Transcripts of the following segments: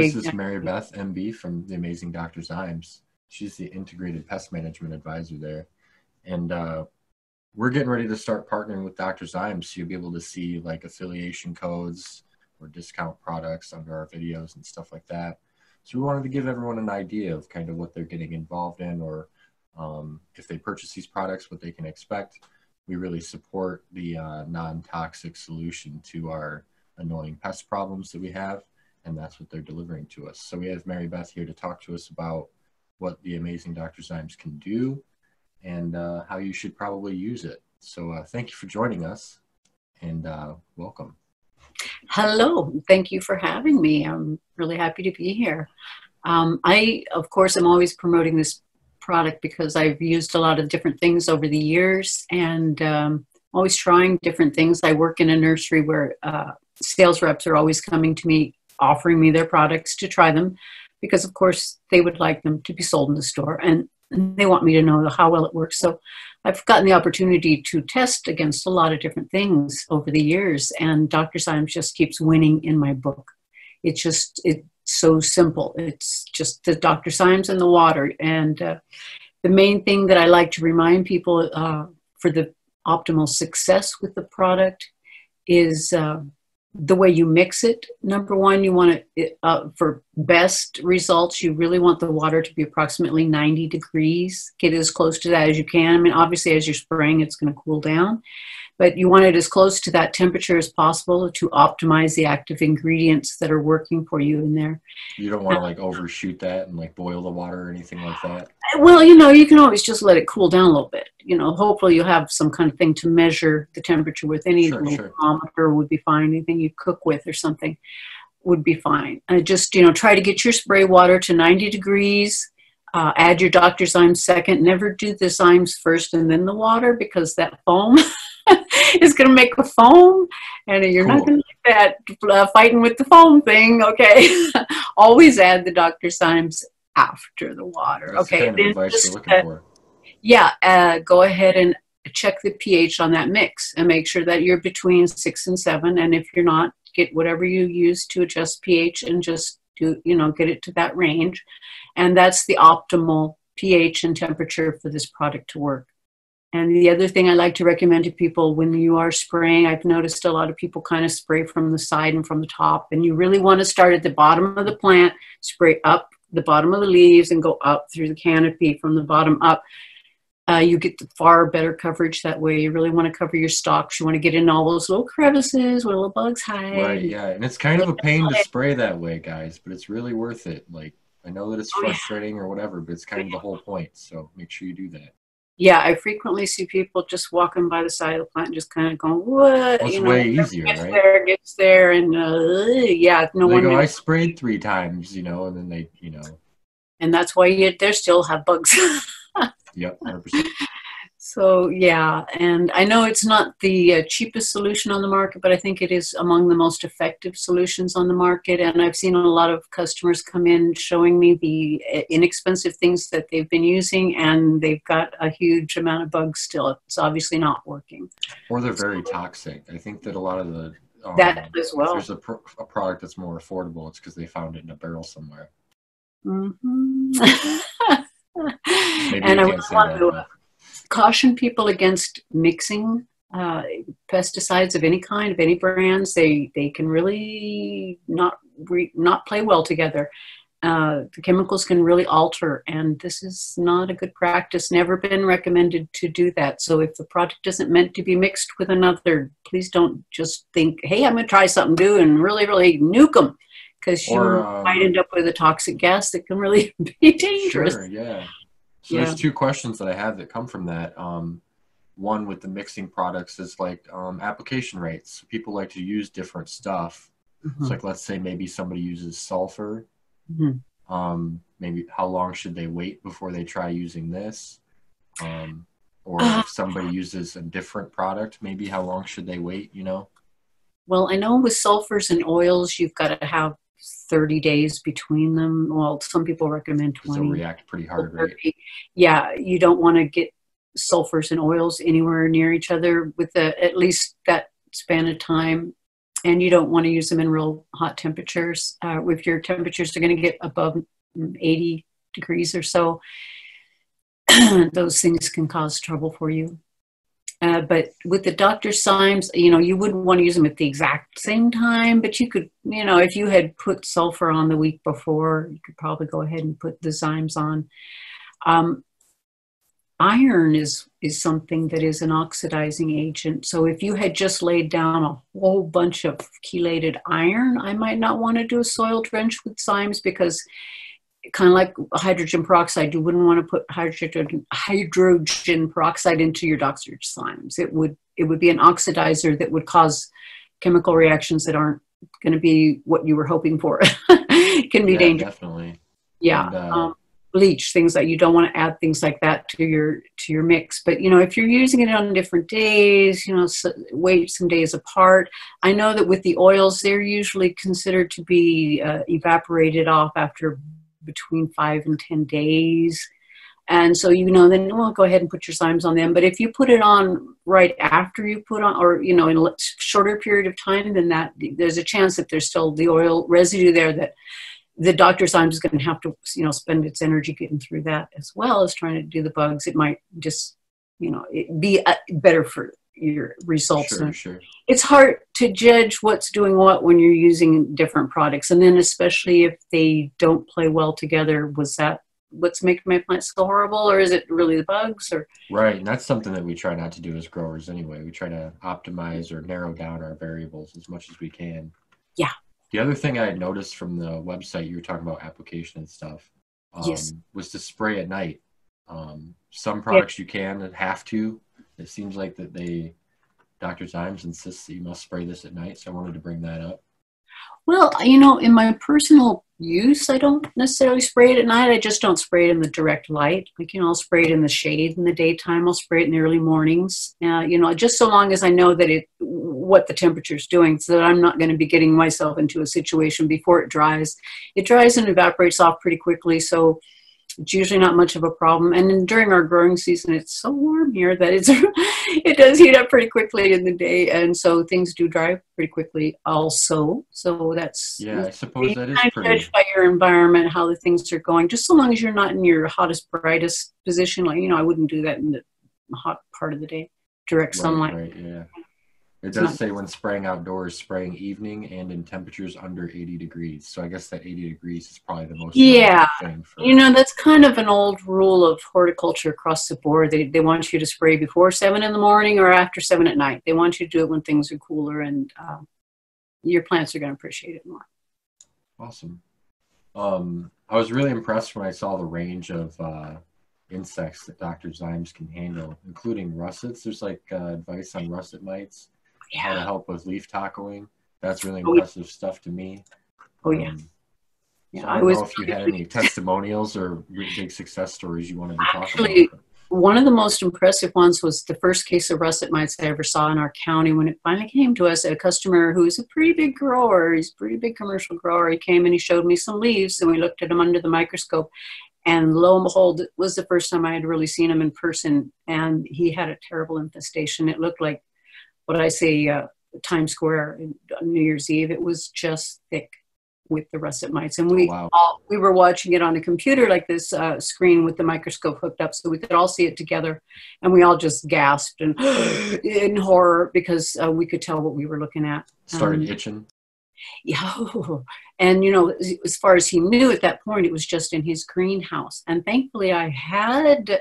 This is Mary Beth, MB, from the amazing Dr. Zymes. She's the integrated pest management advisor there. And we're getting ready to start partnering with Dr. Zymes. So you'll be able to see like affiliation codes or discount products under our videos and stuff like that. So we wanted to give everyone an idea of kind of what they're getting involved in, or if they purchase these products, what they can expect. We really support the non-toxic solution to our annoying pest problems that we have, and that's what they're delivering to us. So we have Mary Beth here to talk to us about what the amazing Dr. Zymes can do and how you should probably use it. So thank you for joining us, and welcome. Hello, thank you for having me. I'm really happy to be here. I, of course, am always promoting this product because I've used a lot of different things over the years, and always trying different things. I work in a nursery where sales reps are always coming to me, offering me their products to try them, because of course they would like them to be sold in the store, and they want me to know how well it works. So I've gotten the opportunity to test against a lot of different things over the years, and Dr. Zymes just keeps winning in my book. It's so simple. It's just the Dr. Zymes and the water. And the main thing that I like to remind people for the optimal success with the product is the way you mix it. Number one, you want it for best results, you really want the water to be approximately 90 degrees. Get as close to that as you can. I mean, obviously, as you're spraying, it's going to cool down, but you want it as close to that temperature as possible to optimize the active ingredients that are working for you in there. You don't want to like overshoot that and like boil the water or anything like that? Well, you know, you can always just let it cool down a little bit. You know, hopefully you'll have some kind of thing to measure the temperature with. Any thermometer would be fine. Anything you cook with or something would be fine. Just, you know, try to get your spray water to 90 degrees. Add your Dr. Zymes second. Never do the Zymes first and then the water, because that foam is going to make a foam, and you're not going to like that fighting with the foam thing. Okay. Always add the Dr. Zymes after the water. That's okay. The kind of advice you're looking for. Yeah. Go ahead and check the pH on that mix and make sure that you're between 6 and 7. And if you're not, get whatever you use to adjust pH and just do, you know, get it to that range. And that's the optimal pH and temperature for this product to work. And the other thing I like to recommend to people when you are spraying, I've noticed a lot of people kind of spray from the side and from the top, and you really want to start at the bottom of the plant, spray up the bottom of the leaves and go up through the canopy from the bottom up. You get the far better coverage that way. You really want to cover your stalks. You want to get in all those little crevices where little bugs hide. Right, yeah. And it's kind of a pain to spray that way, guys, but it's really worth it. Like, I know that it's frustrating or whatever, but it's kind of the whole point. So make sure you do that. Yeah, I frequently see people just walking by the side of the plant and just kind of going, what? Well, it's way easier, right? Gets there, and yeah, no one. I sprayed 3 times, you know, and then they, you know. And that's why they still have bugs. Yep, 100%. So, yeah, and I know it's not the cheapest solution on the market, but I think it is among the most effective solutions on the market. And I've seen a lot of customers come in showing me the inexpensive things that they've been using, and they've got a huge amount of bugs still. It's obviously not working. Or they're very toxic. I think that a lot of the... that as well. If there's a product that's more affordable, it's because they found it in a barrel somewhere. Mm-hmm. Maybe and I would want to caution people against mixing pesticides of any kind, of any brands. They can really not play well together. The chemicals can really alter, and this is not a good practice. Never been recommended to do that. So if the product isn't meant to be mixed with another, please don't just think, hey, I'm going to try something new and really, really nuke them, because you might end up with a toxic gas that can really be dangerous. Sure, yeah. So there's 2 questions that I have that come from that. One with the mixing products is like application rates. People like to use different stuff. Mm-hmm. It's like, let's say maybe somebody uses sulfur. Mm-hmm. Maybe how long should they wait before they try using this? Or if somebody uses a different product, maybe how long should they wait, you know? Well, I know with sulfurs and oils, you've got to have 30 days between them. Well, some people recommend 20. They'll react pretty hard, right? Yeah, you don't want to get sulfurs and oils anywhere near each other with at least that span of time. and you don't want to use them in real hot temperatures. If your temperatures are going to get above 80 degrees or so, those things can cause trouble for you. But with the Dr. Zymes, you wouldn't want to use them at the exact same time, but you could, if you had put sulfur on the week before, you could probably go ahead and put the Zymes on. Iron is something that is an oxidizing agent. So if you had just laid down a whole bunch of chelated iron, I might not want to do a soil drench with Zymes, because kind of like hydrogen peroxide, you wouldn't want to put hydrogen peroxide into your Dr. Zymes. It would be an oxidizer that would cause chemical reactions that aren't going to be what you were hoping for. It can be dangerous. Definitely. Yeah. And, bleach, things that you don't want to add things like that to your mix. But if you're using it on different days, wait some days apart. I know that with the oils, they're usually considered to be evaporated off after between 5 and 10 days. And so, then go ahead and put your Zymes on them. But if you put it on right after you put on, or, in a shorter period of time, then there's a chance that there's still the oil residue there that the Dr. Zymes is going to have to, spend its energy getting through that, as well as trying to do the bugs. It might just, be better for your results. Sure. It's hard to judge what's doing what when you're using different products. And then especially if they don't play well together, was that what's making my plants so horrible, or is it really the bugs? Or right, and that's something that we try not to do as growers anyway. We try to optimize or narrow down our variables as much as we can. Yeah. The other thing I had noticed from the website, you were talking about application and stuff, yes, was to spray at night. Some products you can and have to. It seems like that Dr. Zymes insists that you must spray this at night, so I wanted to bring that up. Well, in my personal use, I don't necessarily spray it at night. I just don't spray it in the direct light. I'll spray it in the shade in the daytime. I'll spray it in the early mornings. Just so long as I know that what the temperature is doing, so that I'm not going to be getting myself into a situation before it dries. It dries and evaporates off pretty quickly, so it's usually not much of a problem. And then during our growing season, it's so warm here that it does heat up pretty quickly in the day, and so things do dry pretty quickly also. So that's, I suppose that is pretty. Judged by your environment, how the things are going. Just so long as you're not in your hottest, brightest position, I wouldn't do that in the hot part of the day, direct sunlight. Right, yeah. It does say when spraying outdoors, spraying evening and in temperatures under 80 degrees. So I guess that 80 degrees is probably the most thing. That's kind of an old rule of horticulture across the board. They want you to spray before 7 in the morning or after 7 at night. They want you to do it when things are cooler, and your plants are going to appreciate it more. Awesome. I was really impressed when I saw the range of insects that Dr. Zymes can handle, including russets. There's advice on russet mites. How to help with leaf tacoing. That's really impressive stuff to me. Oh, yeah. So I don't know if you had any testimonials or big success stories you wanted to talk about. One of the most impressive ones was the first case of russet mites I ever saw in our county. When it finally came to us, a customer who's a pretty big grower, he's a pretty big commercial grower, he came and he showed me some leaves, and we looked at them under the microscope. And lo and behold, it was the first time I had really seen him in person, and he had a terrible infestation. It looked like what I say, Times Square on New Year's Eve. It was just thick with the russet mites. And we were watching it on a computer like this screen with the microscope hooked up, so we could all see it together. And we all just gasped and in horror, because we could tell what we were looking at. Started itching. Yeah. And, as far as he knew at that point, it was just in his greenhouse. And thankfully I had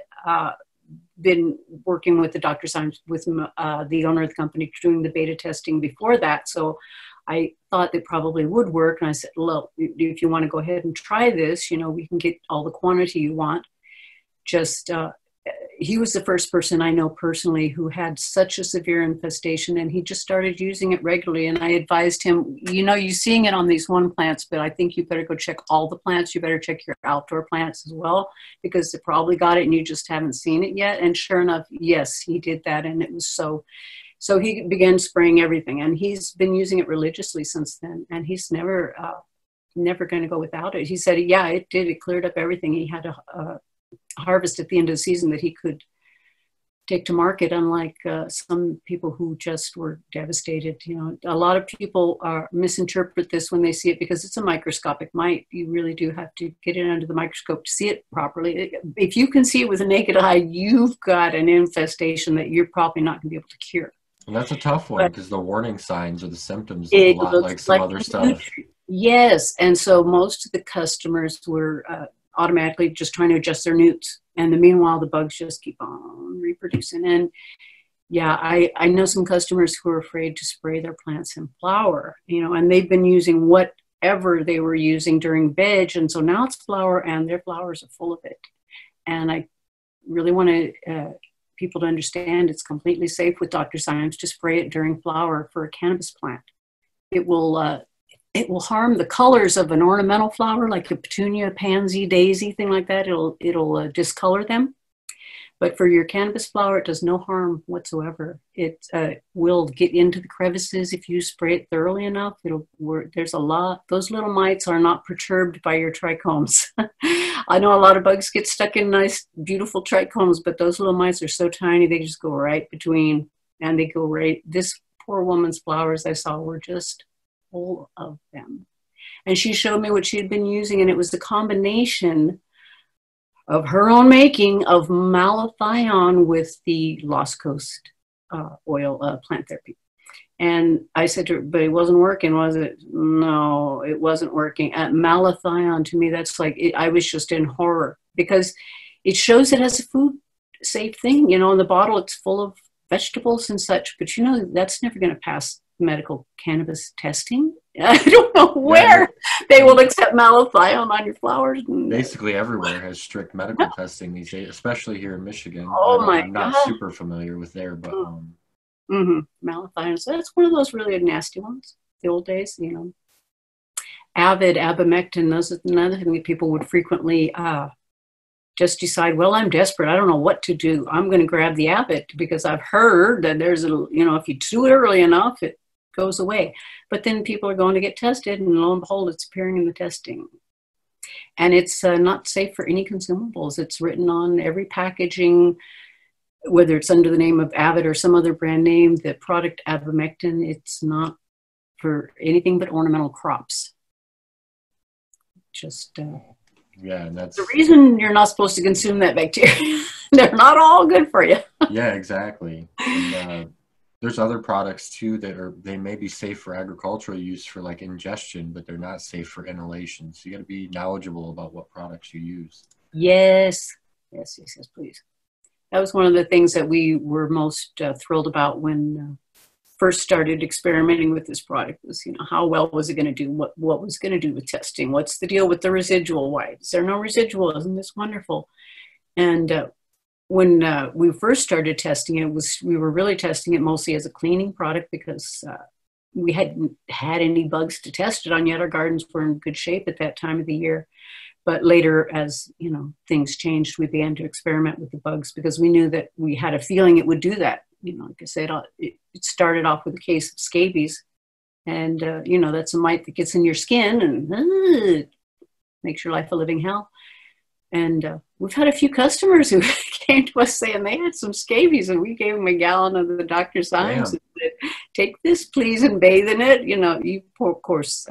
been working with the Dr. Zymes, with the owner of the company, doing the beta testing before that. So I thought it probably would work. And I said, look, if you want to go ahead and try this, we can get all the quantity you want. Just, he was the first person I know personally who had such a severe infestation, and he just started using it regularly. And I advised him, you're seeing it on these one plants, but I think you better go check all the plants. You better check your outdoor plants as well, because they probably got it and you just haven't seen it yet. And sure enough, yes, he did that. And it was so he began spraying everything, and he's been using it religiously since then. And he's never going to go without it. He said, yeah, it did. It cleared up everything. He had a harvest at the end of the season that he could take to market, unlike some people who just were devastated. You know, a lot of people misinterpret this when they see it because it's a microscopic mite. You really do have to get it under the microscope to see it properly. If you can see it with a naked eye, you've got an infestation that you're probably not going to be able to cure. And that's a tough one because the warning signs or the symptoms look a lot like some other stuff. Yes, and so most of the customers were automatically just trying to adjust their newts. And meanwhile, the bugs just keep on reproducing. And yeah, I know some customers who are afraid to spray their plants in flower, you know, and they've been using whatever they were using during veg. And so now it's flower and their flowers are full of it. And I really want to people to understand it's completely safe with Dr. Zymes to spray it during flower for a cannabis plant. It will harm the colors of an ornamental flower like a petunia, pansy, daisy, thing like that. It'll discolor them. But for your cannabis flower, it does no harm whatsoever. It will get into the crevices if you spray it thoroughly enough. It'll work. There's a lot. Those little mites are not perturbed by your trichomes. I know a lot of bugs get stuck in nice, beautiful trichomes, but those little mites are so tiny they just go right between, and they go right. This poor woman's flowers I saw were just full of them. And she showed me what she had been using, and it was the combination of her own making of malathion with the Lost Coast oil plant therapy. And I said to her, but it wasn't working, was it? No, it wasn't working. At malathion, to me, that's like, I was just in horror because it shows it as a food safe thing. You know, in the bottle, it's full of vegetables and such, but you know, that's never going to pass medical cannabis testing. I don't know where they will accept malathion on your flowers. Basically everywhere has strict medical testing these days, especially here in Michigan. Oh my I'm not super familiar with there, but malathion. So that's one of those really nasty ones. The old days, you know. Avid, abamectin, those is another thing that people would frequently just decide, well, I'm desperate. I don't know what to do. I'm going to grab the Avid because I've heard that there's a, you know, if you do it early enough, it goes away. But then people are going to get tested, and lo and behold, it's appearing in the testing. And it's not safe for any consumables. It's written on every packaging, whether it's under the name of Avid or some other brand name, the product abamectin, it's not for anything but ornamental crops. Just yeah, and that's the reason you're not supposed to consume that bacteria. They're not all good for you. Yeah, exactly. And there's other products too they may be safe for agricultural use for like ingestion, but they're not safe for inhalation. So you got to be knowledgeable about what products you use. Yes, please. That was one of the things that we were most thrilled about when first started experimenting with this product was, you know, how well was it going to do? What was going to do with testing? What's the deal with the residual? Why is there no residual? Isn't this wonderful? And when we first started testing it, we were really testing it mostly as a cleaning product because we hadn't had any bugs to test it on yet. Our gardens were in good shape at that time of the year. But later, as you know, things changed, we began to experiment with the bugs because we knew that we had a feeling it would do that. You know, like I said, it started off with a case of scabies. And, you know, that's a mite that gets in your skin and makes your life a living hell. And we've had a few customers who came to us saying they had some scabies, and we gave them a gallon of the Dr. Zymes and said, take this, please, and bathe in it. You know, you pour, of course,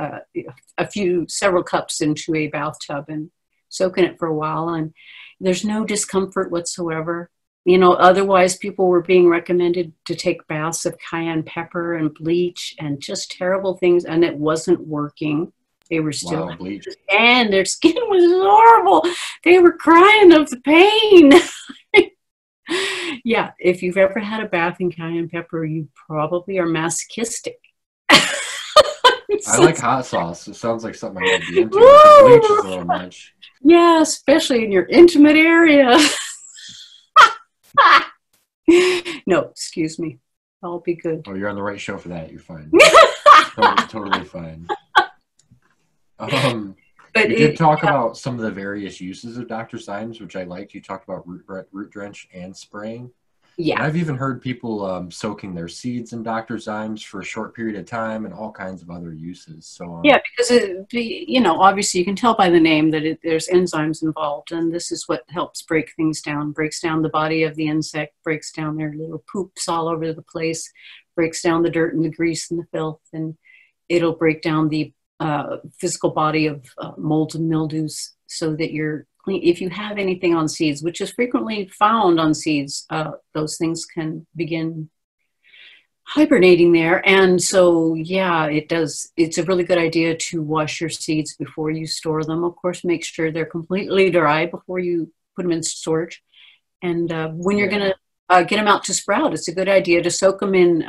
several cups into a bathtub and soak in it for a while, and there's no discomfort whatsoever. You know, otherwise people were being recommended to take baths of cayenne pepper and bleach and just terrible things, and it wasn't working. They were still, and their skin was horrible. They were crying of the pain. Yeah, if you've ever had a bath in cayenne pepper, you probably are masochistic. I like hot sauce. It sounds like something I might be into. The bleach is a little much. Yeah, especially in your intimate area. No, excuse me. I'll be good. Oh, you're on the right show for that. You're fine. Totally fine. But you did talk about some of the various uses of Dr. Zymes, which I liked. You talked about root drench and spraying. Yeah. And I've even heard people soaking their seeds in Dr. Zymes for a short period of time and all kinds of other uses. So Yeah, because obviously you can tell by the name that there's enzymes involved, and this is what helps break things down. Breaks down the body of the insect, breaks down their little poops all over the place, breaks down the dirt and the grease and the filth, and it'll break down the physical body of molds and mildews so that you're clean. If you have anything on seeds, which is frequently found on seeds, those things can begin hibernating there. And so, yeah, it's a really good idea to wash your seeds before you store them. Of course, make sure they're completely dry before you put them in storage. And when you're going to get them out to sprout, it's a good idea to soak them in.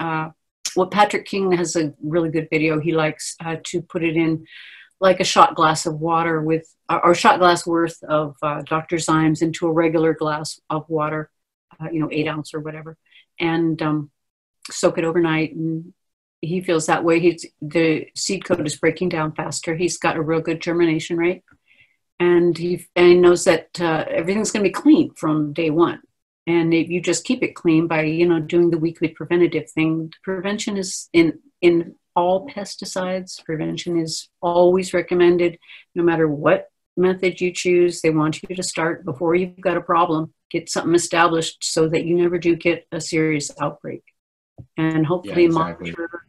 Patrick King has a really good video. He likes to put it in like a shot glass of water or shot glass worth of Dr. Zymes into a regular glass of water, 8 ounce or whatever, and soak it overnight. And he feels that way the seed coat is breaking down faster. He's got a real good germination rate, and he knows that everything's going to be clean from day one. And if you just keep it clean by doing the weekly preventative thing, prevention is in all pesticides. Prevention is always recommended, no matter what method you choose. They want you to start before you've got a problem. Get something established so that you never do get a serious outbreak. And hopefully monitor.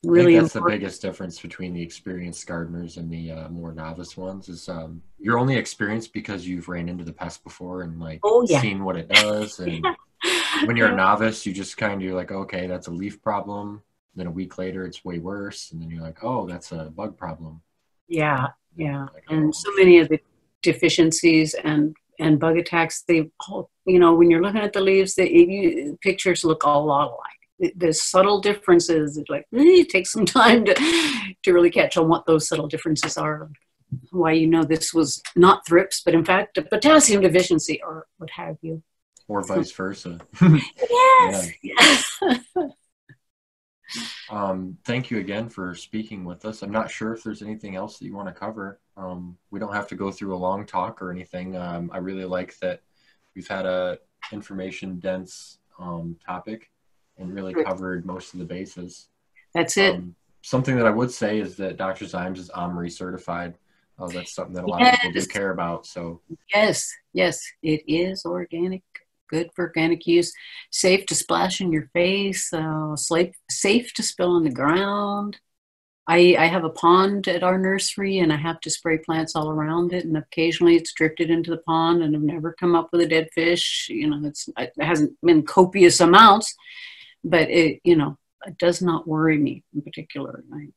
Really, I think that's the biggest difference between the experienced gardeners and the more novice ones is you're only experienced because you've ran into the pest before and seen what it does. And when you're a novice, you just you're like, okay, that's a leaf problem. Then a week later, it's way worse, and then you're like, oh, that's a bug problem. Yeah. And so many of the deficiencies and bug attacks, when you're looking at the leaves, the pictures look a lot alike. The subtle differences, it takes some time to really catch on what those subtle differences are. Why this was not thrips, but in fact a potassium deficiency or what have you. Or vice versa. Yes. Thank you again for speaking with us. I'm not sure if there's anything else that you want to cover. We don't have to go through a long talk or anything. I really like that we've had a information-dense topic and really covered most of the bases. That's it. Something that I would say is that Dr. Zymes is OMRI certified. That's something that a lot of people do care about. So yes, it is organic. Good for organic use, safe to splash in your face, safe to spill on the ground. I have a pond at our nursery, and I have to spray plants all around it, and occasionally it's drifted into the pond, and I've never come up with a dead fish. It hasn't been copious amounts, but it does not worry me in particular. I'm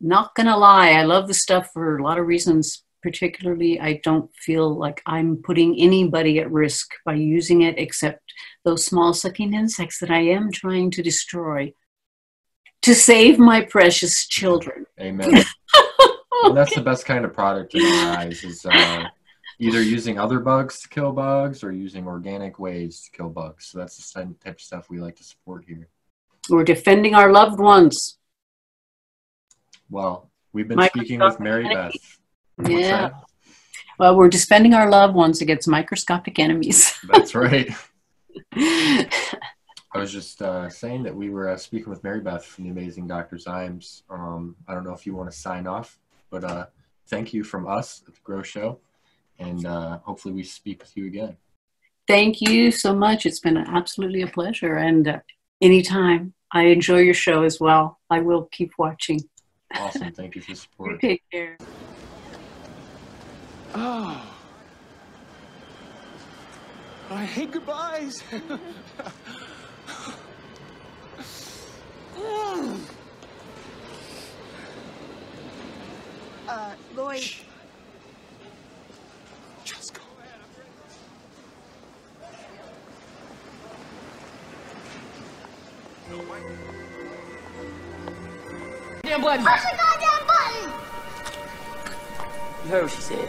not gonna lie. I love the stuff for a lot of reasons. Particularly, I don't feel like I'm putting anybody at risk by using it except those small sucking insects that I am trying to destroy to save my precious children. Amen. And that's the best kind of product in our eyes is either using other bugs to kill bugs or using organic ways to kill bugs. So that's the same type of stuff we like to support here. We're defending our loved ones. Well, we've been speaking with Mary Beth. Yeah. Well, we're defending our loved ones against microscopic enemies. That's right. I was just saying that we were speaking with Mary Beth from the amazing Dr. Zymes. I don't know if you want to sign off, but thank you from us at the Grow Show, and hopefully we speak with you again. Thank you so much. It's been absolutely a pleasure, and anytime. I enjoy your show as well. I will keep watching. Awesome. Thank you for the support. You take care. Oh, I hate goodbyes. Lloyd. Shh. Just go. Damn button. Push the goddamn button. You heard what she said.